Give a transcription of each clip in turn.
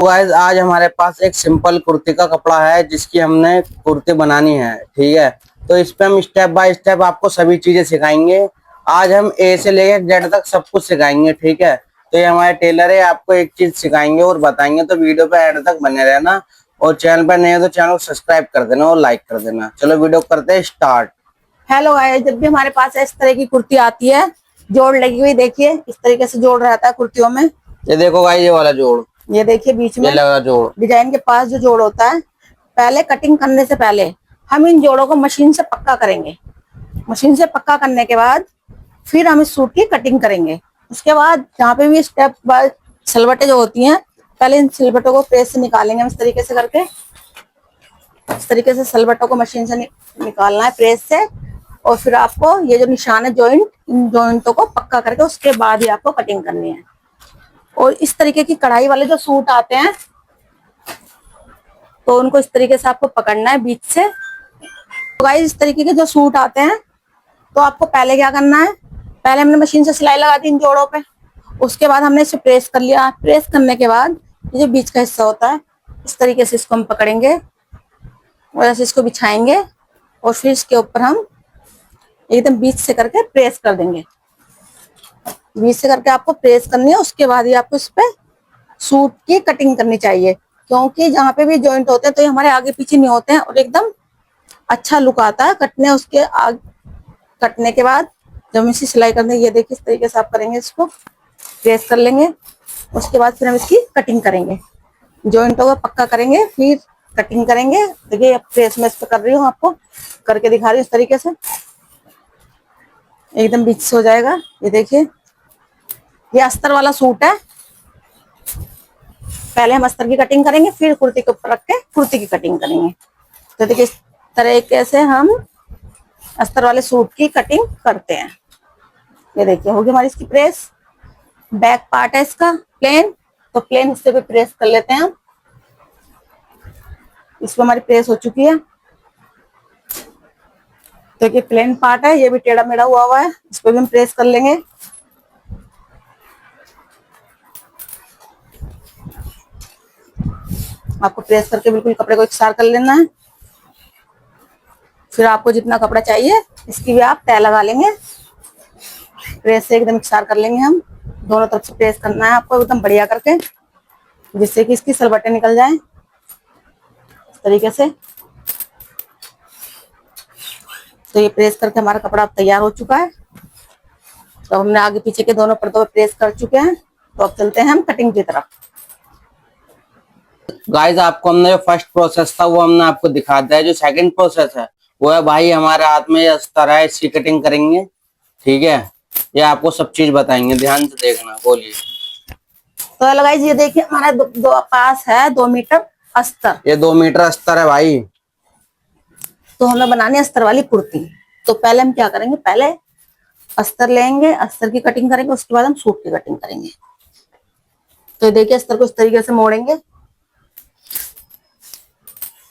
तो गाइस आज हमारे पास एक सिंपल कुर्ती का कपड़ा है जिसकी हमने कुर्ती बनानी है। ठीक है, तो इस पे हम स्टेप बाय स्टेप आपको सभी चीजें सिखाएंगे। आज हम ए से लेकर जेड तक सब कुछ सिखाएंगे। ठीक है, तो ये हमारे टेलर है, आपको एक चीज सिखाएंगे और बताएंगे, तो वीडियो पे एंड तक बने रहना। और चैनल पर नए हो तो चैनल को सब्सक्राइब कर देना और लाइक कर देना। चलो वीडियो करते हैं स्टार्ट। हेलो गाइस, जब भी हमारे पास इस तरह की कुर्ती आती है, जोड़ लगी हुई देखिए, इस तरीके से जोड़ रहता है कुर्तियों में। ये देखो गाइस, ये वाला जोड़, ये देखिए बीच ये में लगा जोड़। डिजाइन के पास जो जोड़ होता है, पहले कटिंग करने से पहले हम इन जोड़ों को मशीन से पक्का करेंगे। मशीन से पक्का करने के बाद फिर हम इस सूट की कटिंग करेंगे। उसके बाद जहाँ पे भी स्टेप बाय सिलवटें जो होती हैं, पहले इन सिलवटों को प्रेस से निकालेंगे। इस तरीके से करके, इस तरीके से सिलवटों को मशीन से निकालना है प्रेस से। और फिर आपको ये जो निशान है जॉइंट, इन जॉइंटों को पक्का करके उसके बाद ही आपको कटिंग करनी है। और इस तरीके की कढ़ाई वाले जो सूट आते हैं, तो उनको इस तरीके से आपको पकड़ना है बीच से। तो गाइस, इस तरीके के जो सूट आते हैं, तो आपको पहले क्या करना है, पहले हमने मशीन से सिलाई लगा दी इन जोड़ों पे। उसके बाद हमने इसे प्रेस कर लिया। प्रेस करने के बाद ये जो बीच का हिस्सा होता है, इस तरीके से इसको हम पकड़ेंगे और ऐसे इसको बिछाएंगे। और फिर इसके ऊपर हम एकदम बीच से करके प्रेस कर देंगे। बीच से करके आपको प्रेस करनी है। उसके बाद ही आपको इस पे सूट की कटिंग करनी चाहिए, क्योंकि जहाँ पे भी जॉइंट होते हैं तो ये हमारे आगे पीछे नहीं होते हैं और एकदम अच्छा लुक आता है कटने। उसके आगे कटने के बाद जब हम इसी सिलाई करने, ये देखिए इस तरीके से आप करेंगे, इसको प्रेस कर लेंगे। उसके बाद फिर हम इसकी कटिंग करेंगे, जॉइंटों को पक्का करेंगे, फिर कटिंग करेंगे। देखिए प्रेस में इस पे कर रही हूँ, आपको करके दिखा रही हूँ। इस तरीके से एकदम बीच से हो जाएगा। ये देखिए, ये अस्तर वाला सूट है। पहले हम अस्तर की कटिंग करेंगे, फिर कुर्ती के ऊपर रख के कुर्ती की कटिंग करेंगे। तो देखिए इस तरीके से हम अस्तर वाले सूट की कटिंग करते हैं। ये देखिए होगी हमारी इसकी प्रेस। बैक पार्ट है इसका प्लेन, तो प्लेन हिस्से पे प्रेस कर लेते हैं हम। इसमें हमारी प्रेस हो चुकी है। तो ये प्लेन पार्ट है, ये भी टेढ़ा मेढ़ा हुआ है, इस पे भी हम प्रेस कर लेंगे। आपको प्रेस करके बिल्कुल कपड़े को इकसार कर लेना है। फिर आपको जितना कपड़ा चाहिए इसकी भी आप तय लगा लेंगे। प्रेस से एकदम इकसार कर लेंगे हम। दोनों तरफ से प्रेस करना है आपको एकदम बढ़िया करके, जिससे कि इसकी सलवटें निकल जाएं इस तरीके से। तो ये प्रेस करके हमारा कपड़ा तैयार हो चुका है। तो हमने आगे पीछे के दोनों परतों पे प्रेस कर चुके हैं। तो अब चलते हैं हम कटिंग की तरफ। गाइस आपको हमने जो फर्स्ट प्रोसेस था वो हमने आपको दिखा दिया है। जो सेकंड प्रोसेस है वो है भाई हमारे हाथ में इस तरह है, इसकी कटिंग करेंगे। ठीक है, ये आपको सब चीज बताएंगे, ध्यान से देखना। बोलिए। तो गाइस ये देखिए हमारा दो पास है 2 मीटर अस्तर। ये 2 मीटर अस्तर है भाई। तो हमें बनानी है अस्तर वाली कुर्ती। तो पहले हम क्या करेंगे, पहले अस्तर लेंगे, अस्तर की कटिंग करेंगे, उसके बाद हम सूट की कटिंग करेंगे। तो देखिए अस्तर को इस तरीके से मोड़ेंगे।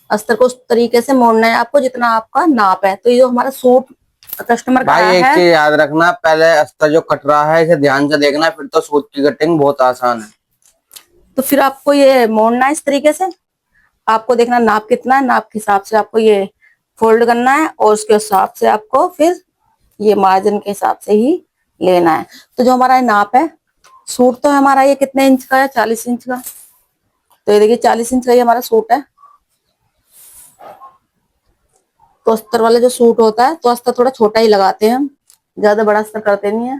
अस्तर को उस तरीके से मोड़ना है आपको जितना आपका नाप है। तो ये जो हमारा सूट कस्टमर का भाई एक है, चीज याद रखना, पहले अस्तर जो कट रहा है इसे ध्यान से देखना, फिर तो सूट की कटिंग बहुत आसान है। तो फिर आपको ये मोड़ना है इस तरीके से। आपको देखना नाप कितना है, नाप के हिसाब से आपको ये फोल्ड करना है और उसके हिसाब से आपको फिर ये मार्जिन के हिसाब से ही लेना है। तो जो हमारा नाप है, सूट तो हमारा ये कितने इंच का है, 40 इंच का। तो ये देखिए 40 इंच का ये हमारा सूट है। तो अस्तर वाले जो सूट होता है, तो अस्तर थोड़ा छोटा ही लगाते हैं हम, ज्यादा बड़ा अस्तर करते नहीं है।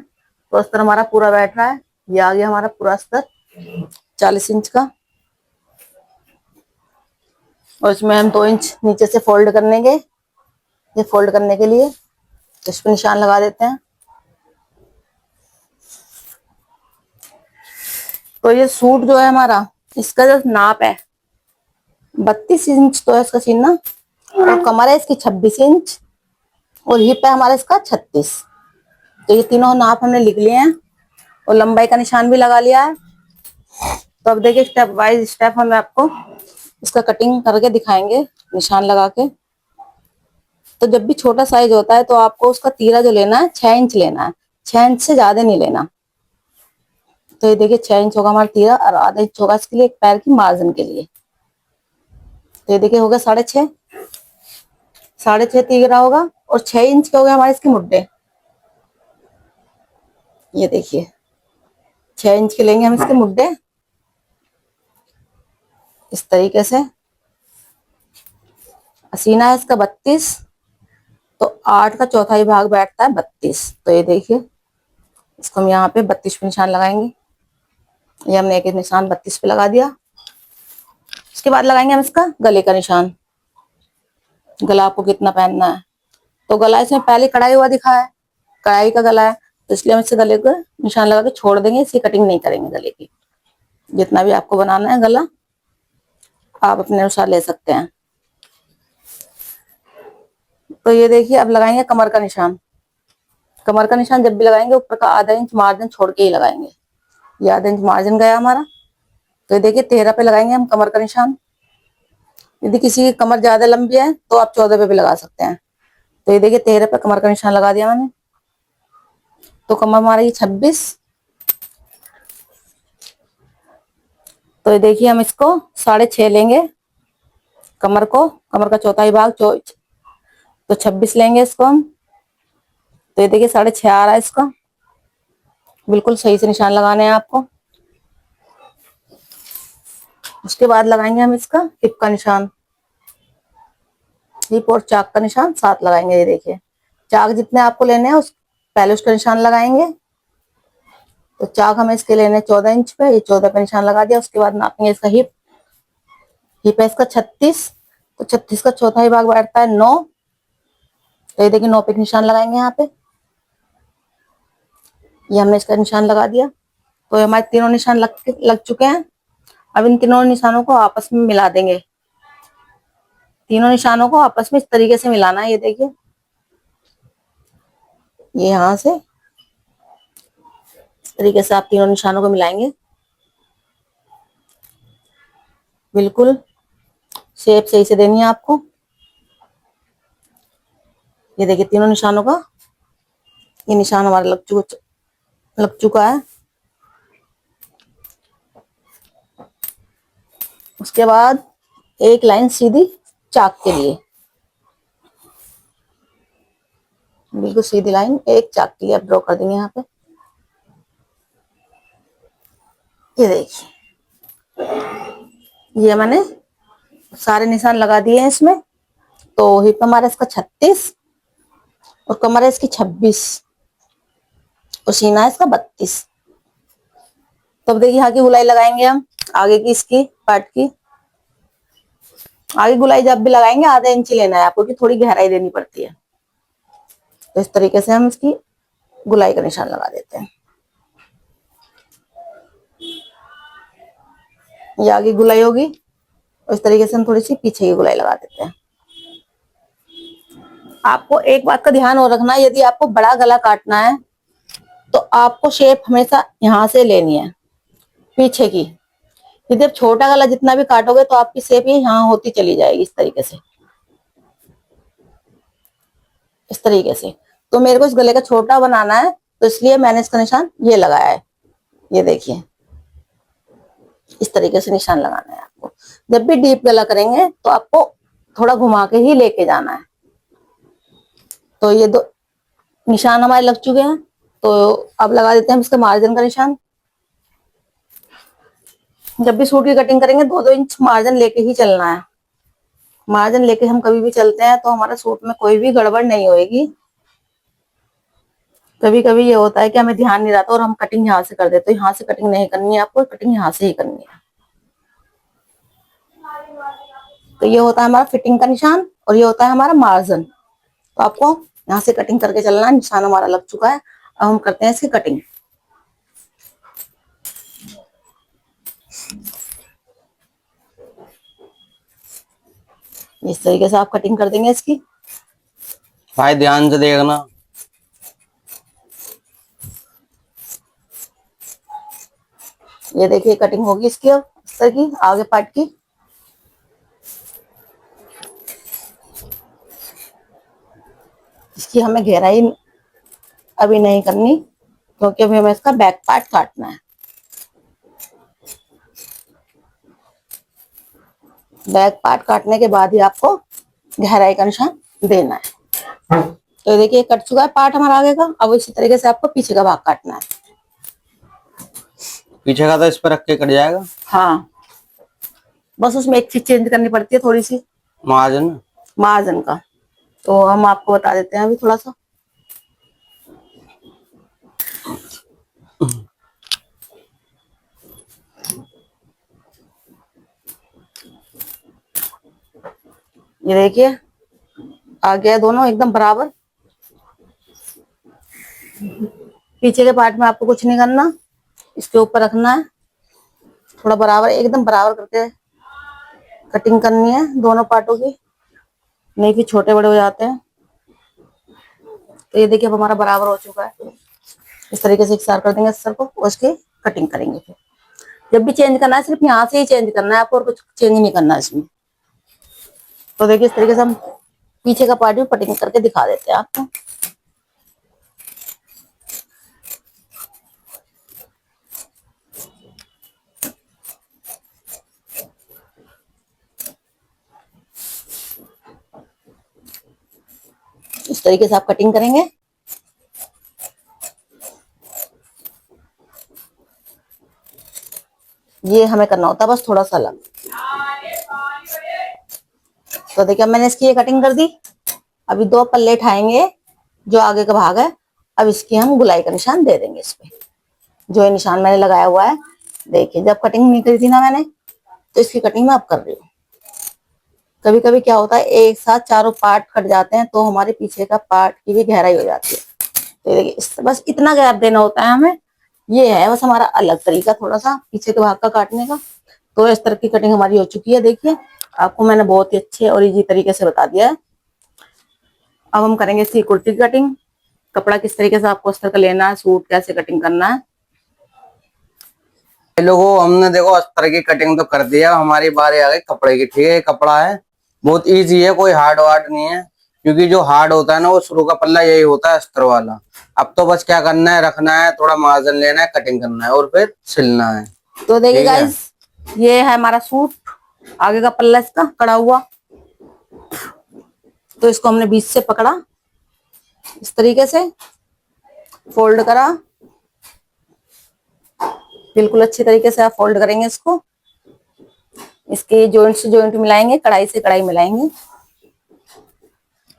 तो अस्तर हमारा पूरा बैठ रहा है, ये आ गया हमारा पूरा अस्तर 40 इंच का। और इसमें हम 2 इंच नीचे से फोल्ड कर लेंगे। ये फोल्ड करने के लिए इस पे निशान लगा देते हैं। तो ये सूट जो है हमारा, इसका जो नाप है 32 इंच तो है इसका सीना, और कमर है इसकी 26 इंच, और हिप है हमारा इसका 36। तो ये तीनों नाप हमने लिख लिए हैं और लंबाई का निशान भी लगा लिया है। तो अब देखिए स्टेप बाय स्टेप हम आपको इसका कटिंग करके दिखाएंगे निशान लगा के। तो जब भी छोटा साइज होता है तो आपको उसका तीरा जो लेना है 6 इंच लेना है, 6 इंच से ज्यादा नहीं लेना। तो ये देखिए 6 इंच होगा हमारा तीरा और आधा इंच होगा इसके लिए एक पैर की मार्जिन के लिए। तो ये देखिए हो गया 6.5, 6.5 तीरा होगा और 6 इंच के हो गए हमारे इसके मुड्डे। ये देखिए 6 इंच के लेंगे हम इसके मुड्डे इस तरीके से। सीना है इसका 32, तो 8 का चौथाई भाग बैठता है 32। तो ये देखिए इसको हम यहाँ पे 32 पे निशान लगाएंगे। ये हमने एक निशान 32 पे लगा दिया। उसके बाद लगाएंगे हम इसका गले का निशान। गला आपको कितना पहनना है, तो गला इसमें पहले कढ़ाई हुआ दिखा है, कढ़ाई का गला है, तो इसलिए हम इससे गले को निशान लगा के छोड़ देंगे, इसकी कटिंग नहीं करेंगे गले की। जितना भी आपको बनाना है गला आप अपने अनुसार ले सकते हैं। तो ये देखिए अब लगाएंगे कमर का निशान। कमर का निशान जब भी लगाएंगे ऊपर का आधा इंच मार्जिन छोड़ के ही लगाएंगे। ये आधा इंच मार्जिन गया हमारा। तो ये देखिए 13 पे लगाएंगे हम कमर का निशान। यदि किसी की कमर ज्यादा लंबी है तो आप 14 पे भी लगा सकते हैं। तो ये देखिए 13 पे कमर का निशान लगा दिया मैंने। तो कमर हमारी 26। तो ये देखिए हम इसको 6.5 लेंगे कमर को, कमर का चौथाई भाग तो 26 लेंगे इसको हम। तो ये देखिए 6.5 आ रहा है इसका। बिल्कुल सही से निशान लगाने हैं आपको। उसके बाद लगाएंगे हम इसका हिप का निशान। हिप और चाक का निशान साथ लगाएंगे। ये देखिए चाक जितने आपको लेने हैं पहले उसका निशान लगाएंगे। तो चाक हमें इसके लेने 14 इंच पे, ये 14 पे निशान लगा दिया। उसके बाद नापेंगे इसका हिप। हिप है इसका 36, तो 36 का चौथाई भाग बैठता है 9। तो ये देखिए 9 पे निशान लगाएंगे यहाँ पे। ये हमने इसका निशान लगा दिया। तो हमारे तीनों निशान लग चुके हैं। अब इन तीनों निशानों को आपस में मिला देंगे। तीनों निशानों को आपस में इस तरीके से मिलाना है। ये देखिए ये यहां से इस तरीके से आप तीनों निशानों को मिलाएंगे। बिल्कुल शेप सही से देनी है आपको। ये देखिए तीनों निशानों का ये निशान हमारा लग चुका है। उसके बाद एक लाइन सीधी चाक के लिए, बिल्कुल सीधी लाइन एक चाक के लिए आप ड्रॉ कर देंगे यहाँ पे। ये देखिए ये मैंने सारे निशान लगा दिए हैं इसमें। तो हिप हमारा इसका 36 और कमर है इसकी 26 और सीना है इसका 32। तो अब देखिए यहाँ की गुलाई लगाएंगे हम आगे की इसकी पार्ट की। आगे गुलाई जब भी लगाएंगे आधा इंच लेना है आपको, कि थोड़ी गहराई देनी पड़ती है। तो इस तरीके से हम इसकी गुलाई का निशान लगा देते हैं। ये आगे गुलाई होगी और इस तरीके से हम थोड़ी सी पीछे की गुलाई लगा देते हैं। आपको एक बात का ध्यान और रखना है, यदि आपको बड़ा गला काटना है तो आपको शेप हमेशा यहाँ से लेनी है पीछे की। यदि आप छोटा गला जितना भी काटोगे तो आपकी शेप ये यहाँ होती चली जाएगी इस तरीके से, इस तरीके से। तो मेरे को इस गले का छोटा बनाना है तो इसलिए मैंने इसका निशान ये लगाया है। ये देखिए इस तरीके से निशान लगाना है आपको। जब भी डीप गला करेंगे तो आपको थोड़ा घुमा के ही लेके जाना है। तो ये दो निशान हमारे लग चुके हैं। तो अब लगा देते हैं हम इसका मार्जिन का निशान। जब भी सूट की कटिंग करेंगे 2-2 इंच मार्जिन लेके ही चलना है। मार्जिन लेके हम कभी भी चलते हैं तो हमारे सूट में कोई भी गड़बड़ नहीं होगी। कभी कभी ये होता है कि हमें ध्यान नहीं रहता और हम कटिंग यहाँ से कर देते हैं। यहाँ से कटिंग नहीं करनी है आपको, कटिंग यहाँ से ही करनी है। तो ये होता है हमारा फिटिंग का निशान और ये होता है हमारा मार्जिन। तो आपको यहाँ से कटिंग करके चलना है। निशान हमारा लग चुका है, अब हम करते हैं इसकी कटिंग। इस तरीके से आप कटिंग कर देंगे इसकी। भाई ध्यान से देखना। ये देखिए कटिंग होगी इसकी अब इस तरह की आगे पार्ट की। इसकी हमें गहराई अभी नहीं करनी क्योंकि अभी हमें इसका बैक पार्ट काटना है। बैक पार्ट काटने के बाद ही आपको गहराई का निशान देना है। तो देखिए कट चुका है पार्ट हमारा आगे का। अब इसी तरीके से आपको पीछे का भाग काटना है। पीछे का तो इस पर रख के कट जाएगा। हाँ, बस उसमें एक चीज चेंज करनी पड़ती है, थोड़ी सी मार्जिन। मार्जिन का। तो हम आपको बता देते हैं अभी थोड़ा सा। ये देखिए आ गया दोनों एकदम बराबर। पीछे के पार्ट में आपको कुछ नहीं करना, इसके ऊपर रखना है, थोड़ा बराबर एकदम बराबर करके कटिंग करनी है दोनों पार्टों की, नहीं फिर छोटे बड़े हो जाते हैं। तो ये देखिए अब हमारा बराबर हो चुका है। इस तरीके से इकसार कर देंगे सर को, उसकी कटिंग करेंगे। फिर जब भी चेंज करना है सिर्फ यहाँ से ही चेंज करना है आपको, और कुछ चेंज नहीं करना है इसमें। तो देखिए इस तरीके से हम पीछे का पार्ट भी कटिंग करके दिखा देते हैं आपको। इस तरीके से आप कटिंग करेंगे। ये हमें करना होता है बस थोड़ा सा अलग। तो देखिए मैंने इसकी ये कटिंग कर दी। अभी दो पल्ले उठाएंगे, जो आगे का भाग है, अब इसकी हम गुलाई का निशान दे देंगे इस पे। जो ये निशान मैंने लगाया हुआ है, देखिए जब कटिंग नहीं करी थी ना मैंने, तो इसकी कटिंग मैं अब कर रही हूँ। कभी कभी क्या होता है एक साथ चारों पार्ट कट जाते हैं, तो हमारे पीछे का पार्ट की भी गहराई हो जाती है। तो देखिए बस इतना गैप देना होता है हमें। ये है बस हमारा अलग तरीका थोड़ा सा पीछे के भाग का काटने का। तो इस तरह की कटिंग हमारी हो चुकी है। देखिए आपको मैंने बहुत ही अच्छे और इजी तरीके से बता दिया है। अब हम करेंगे इसकी कुर्ती की कटिंग। कपड़ा किस तरीके से आपको अस्तर का लेना है, सूट कैसे कटिंग करना है। लोगों हमने देखो अस्तर की कटिंग तो कर दिया, हमारी बारी आ गई कपड़े की। ठीक है, ये कपड़ा है बहुत इजी है, कोई हार्ड वार्ड नहीं है। क्योंकि जो हार्ड होता है ना वो शुरू का पल्ला यही होता है अस्तर वाला। अब तो बस क्या करना है, रखना है, थोड़ा मार्जिन लेना है, कटिंग करना है और फिर सिलना है। तो देखिए ठीक है, गाइस ये है हमारा सूट, आगे का पल्ला इसका कड़ा हुआ। तो इसको हमने बीच से पकड़ा, इस तरीके से फोल्ड करा। बिल्कुल अच्छी तरीके से आप फोल्ड करेंगे इसको। इसके जॉइंट से जॉइंट मिलाएंगे, कढ़ाई से कढ़ाई मिलाएंगे,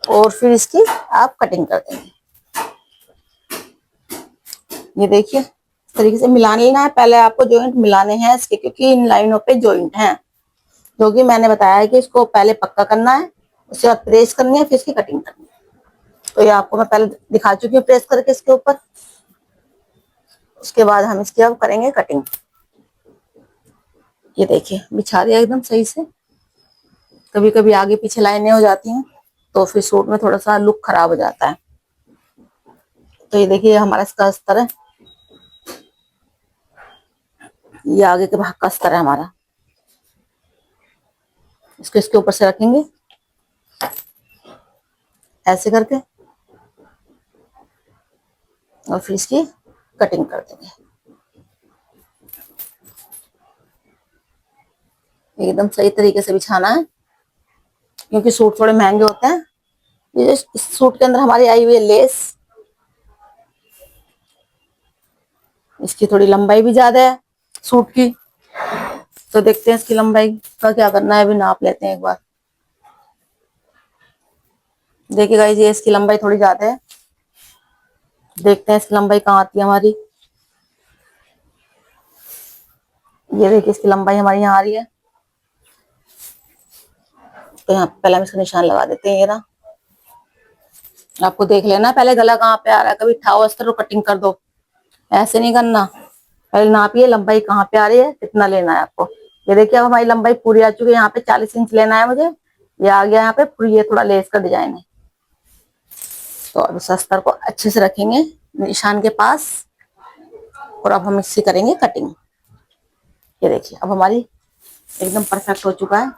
और फिर इसकी आप कटिंग कर देंगे। ये देखिए इस तरीके से मिला लेना है। पहले आपको जॉइंट मिलाने हैं इसके, क्योंकि इन लाइनों पे जॉइंट हैं, जो कि मैंने बताया है कि इसको पहले पक्का करना है, उसके बाद प्रेस करनी है, फिर इसकी कटिंग करनी है। तो ये आपको मैं पहले दिखा चुकी हूँ प्रेस करके इसके ऊपर। उसके बाद हम इसकी अब करेंगे कटिंग। ये देखिए बिछा दिया एकदम सही से। कभी कभी आगे पीछे लाइनें हो जाती हैं, तो फिर सूट में थोड़ा सा लुक खराब हो जाता है। तो ये देखिए हमारा इसका अस्तर है, ये आगे के भाग का अस्तर है हमारा। इसको इसके ऊपर से रखेंगे ऐसे करके, और फिर इसकी कटिंग कर देंगे। एकदम सही तरीके से बिछाना है, क्योंकि सूट थोड़े महंगे होते हैं। ये इस सूट के अंदर हमारी आई हुई है लेस, इसकी थोड़ी लंबाई भी ज्यादा है सूट की। तो देखते हैं इसकी लंबाई का क्या करना है, अभी नाप लेते हैं एक बार। देखिए गाइस ये इसकी लंबाई थोड़ी ज्यादा है। देखते हैं इसकी लंबाई कहाँ आती है हमारी। ये देखिए इसकी लंबाई हमारी यहाँ आ रही है। तो यहाँ पहले हम इसका निशान लगा देते हैं। ये ना आपको देख लेना पहले गला कहाँ पे आ रहा है, कभी ठाव अस्तर और कटिंग कर दो, ऐसे नहीं करना। पहले नापिए लंबाई कहाँ पे आ रही है, कितना लेना है आपको। ये देखिए अब हमारी लंबाई पूरी आ चुकी है, यहाँ पे 40 इंच लेना है मुझे। ये आ गया यहाँ पे पूरी, ये थोड़ा लेस का डिजाइन है। तो अब इस अस्तर को अच्छे से रखेंगे निशान के पास, और अब हम इससे करेंगे कटिंग। ये देखिए अब हमारी एकदम परफेक्ट हो चुका है।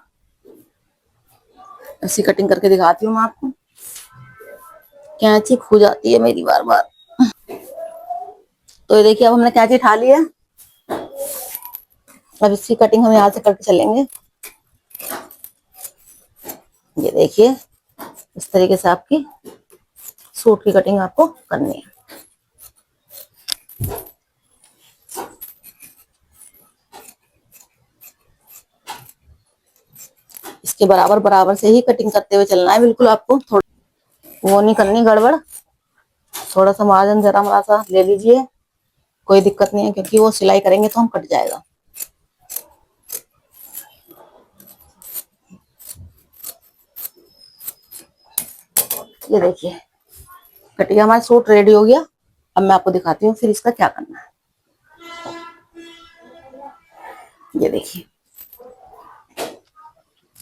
ऐसी कटिंग करके दिखाती हूँ मैं आपको। कैंची खो जाती है मेरी बार बार। तो ये देखिए अब हमने कैंची उठा ली है। अब इसकी कटिंग हम यहाँ से करके चलेंगे। ये देखिए इस तरीके से आपकी सूट की कटिंग आपको करनी है। इसके बराबर बराबर से ही कटिंग करते हुए चलना है, बिल्कुल आपको थोड़ा वो नहीं करनी गड़बड़। थोड़ा सा मार्जिन जरा हमारा सा ले लीजिए, कोई दिक्कत नहीं है, क्योंकि वो सिलाई करेंगे तो हम कट जाएगा। ये देखिए कटिंग हमारा सूट रेडी हो गया। अब मैं आपको दिखाती हूँ फिर इसका क्या करना है। ये देखिए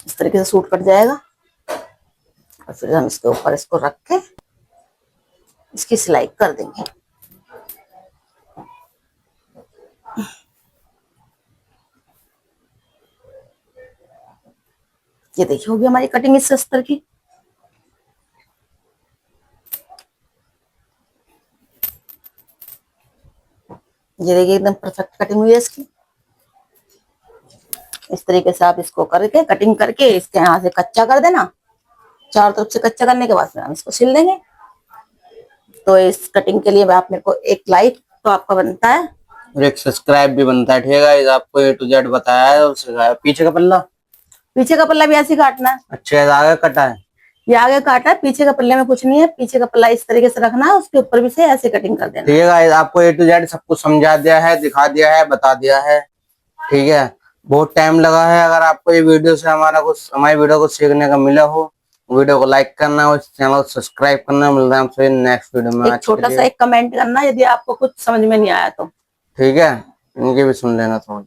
इस तरीके से सूट कट जाएगा और फिर हम इसके ऊपर इसको रख के इसकी सिलाई कर देंगे। ये देखिए होगी हमारी कटिंग इस अस्तर की। ये देखिए एकदम परफेक्ट कटिंग हुई है इसकी। इस तरीके से आप इसको करके कटिंग करके इसके यहाँ से कच्चा कर देना। चारों तरफ से कच्चा करने के बाद फिर हम इसको सिल देंगे। तो इस कटिंग के लिए आप मेरे को एक लाइक तो आपका बनता है और एक सब्सक्राइब भी बनता है। ठीक है गाइस, आपको A to Z बताया है और सिखाया। पीछे का पल्ला, पीछे का पल्ला भी ऐसे ही काटना है। अच्छा आगे कटा है, ये आगे काटा है, पीछे का पल्ले में कुछ नहीं है। पीछे का पल्ला इस तरीके से रखना है, उसके ऊपर भी से ऐसे कटिंग कर देना। ठीक है गाइस, आपको A to Z सब कुछ समझा दिया है, दिखा दिया है, बता दिया है। ठीक है, बहुत टाइम लगा है। अगर आपको ये वीडियो से हमारी वीडियो को सीखने का मिला हो, वीडियो को लाइक करना और चैनल को सब्सक्राइब करना। मिलता है हमसे नेक्स्ट वीडियो में। एक छोटा सा एक कमेंट करना यदि आपको कुछ समझ में नहीं आया तो। ठीक है, इनके भी सुन लेना थोड़ा।